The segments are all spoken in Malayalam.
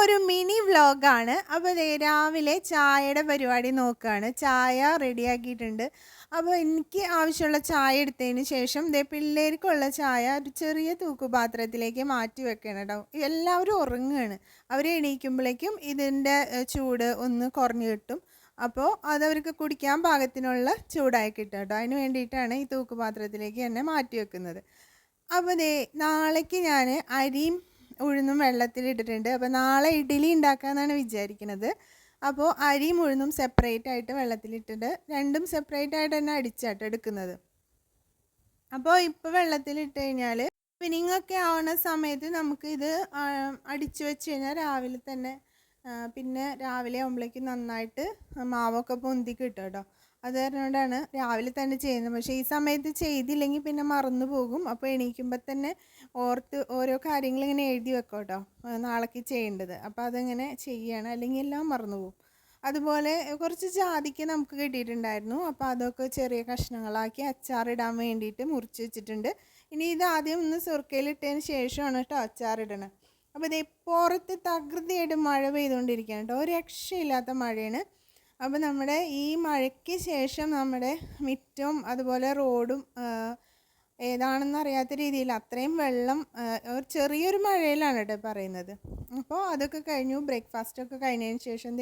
ഒരു മിനി വ്ലോഗാണ്. അപ്പോൾ ദേ രാവിലെ ചായയുടെ പരിപാടി നോക്കുകയാണ്. ചായ റെഡിയാക്കിയിട്ടുണ്ട്. അപ്പോൾ എനിക്ക് ആവശ്യമുള്ള ചായ എടുത്തതിന് ശേഷം ദേ പിള്ളേർക്കുള്ള ചായ ഒരു ചെറിയ തൂക്കുപാത്രത്തിലേക്ക് മാറ്റി വെക്കണം കേട്ടോ. എല്ലാവരും ഉറങ്ങുകയാണ്. അവർ എണീക്കുമ്പോഴേക്കും ഇതിൻ്റെ ചൂട് ഒന്ന് കുറഞ്ഞു കിട്ടും. അപ്പോൾ അതവർക്ക് കുടിക്കാൻ പാകത്തിനുള്ള ചൂടായി കിട്ടും കേട്ടോ. അതിന് വേണ്ടിയിട്ടാണ് ഈ തൂക്കുപാത്രത്തിലേക്ക് തന്നെ മാറ്റി വെക്കുന്നത്. അപ്പോൾ ദേ നാളേക്ക് ഞാൻ അരിയും ഉഴുന്നും വെള്ളത്തിലിട്ടിട്ടുണ്ട്. അപ്പോൾ നാളെ ഇഡ്ഡലി ഉണ്ടാക്കാമെന്നാണ് വിചാരിക്കുന്നത്. അപ്പോൾ അരിയും ഉഴുന്നും സെപ്പറേറ്റ് ആയിട്ട് വെള്ളത്തിലിട്ടിട്ട് രണ്ടും സെപ്പറേറ്റ് ആയിട്ട് തന്നെ അടിച്ചാട്ട് എടുക്കുന്നത്. അപ്പോൾ ഇപ്പോൾ വെള്ളത്തിലിട്ട് കഴിഞ്ഞാൽ സ്പിന്നിങ്ങൊക്കെ ആവുന്ന സമയത്ത് നമുക്കിത് അടിച്ചു വെച്ച് കഴിഞ്ഞാൽ രാവിലെ തന്നെ പിന്നെ രാവിലെ ആകുമ്പോഴേക്കും നന്നായിട്ട് മാവൊക്കെ പൊന്തി കിട്ടും കേട്ടോ. അത് കാരണമാണ് രാവിലെ തന്നെ ചെയ്യുന്നത്. പക്ഷേ ഈ സമയത്ത് ചെയ്തില്ലെങ്കിൽ പിന്നെ മറന്നു പോകും. അപ്പോൾ എണീക്കുമ്പോൾ തന്നെ ഓർത്ത് ഓരോ കാര്യങ്ങൾ ഇങ്ങനെ എഴുതി വെക്കാം കേട്ടോ, നാളേക്ക് ചെയ്യേണ്ടത്. അപ്പോൾ അതങ്ങനെ ചെയ്യണം, അല്ലെങ്കിൽ എല്ലാം മറന്നു പോകും. അതുപോലെ കുറച്ച് ജാതിക്ക നമുക്ക് കിട്ടിയിട്ടുണ്ടായിരുന്നു. അപ്പോൾ അതൊക്കെ ചെറിയ കഷ്ണങ്ങളാക്കി അച്ചാറിടാൻ വേണ്ടിയിട്ട് മുറിച്ച് വെച്ചിട്ടുണ്ട്. ഇനി ഇത് ആദ്യം ഒന്ന് സുർക്കയിലിട്ടതിന് ശേഷമാണ് കേട്ടോ അച്ചാറിടണം. അപ്പോൾ ഇത് പുറത്ത് തകൃതിയായിട്ട് മഴ പെയ്തുകൊണ്ടിരിക്കുകയാണ് കേട്ടോ. ഒരു രക്ഷയില്ലാത്ത മഴയാണ്. അപ്പോൾ നമ്മുടെ ഈ മഴയ്ക്ക് ശേഷം നമ്മുടെ മിറ്റവും അതുപോലെ റോഡും ഏതാണെന്ന് അറിയാത്ത രീതിയിൽ അത്രയും വെള്ളം ഒരു ചെറിയൊരു മഴയിലാണ് കേട്ടോ പറയുന്നത്. അപ്പോൾ അതൊക്കെ കഴിഞ്ഞു. ബ്രേക്ക്ഫാസ്റ്റൊക്കെ കഴിഞ്ഞതിന് ശേഷം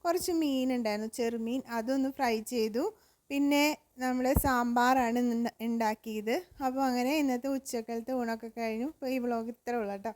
കുറച്ച് മീൻ ഉണ്ടായിരുന്നു, ചെറുമീൻ. അതൊന്ന് ഫ്രൈ ചെയ്തു. പിന്നെ നമ്മൾ സാമ്പാറാണ് ഉണ്ടാക്കിയത്. അപ്പോൾ അങ്ങനെ ഇന്നത്തെ ഉച്ചക്കലത്തെ ഊണൊക്കെ കഴിഞ്ഞു. അപ്പോൾ ഈ വ്ലോഗ് ഇത്രേ ഉള്ളൂ കേട്ടോ.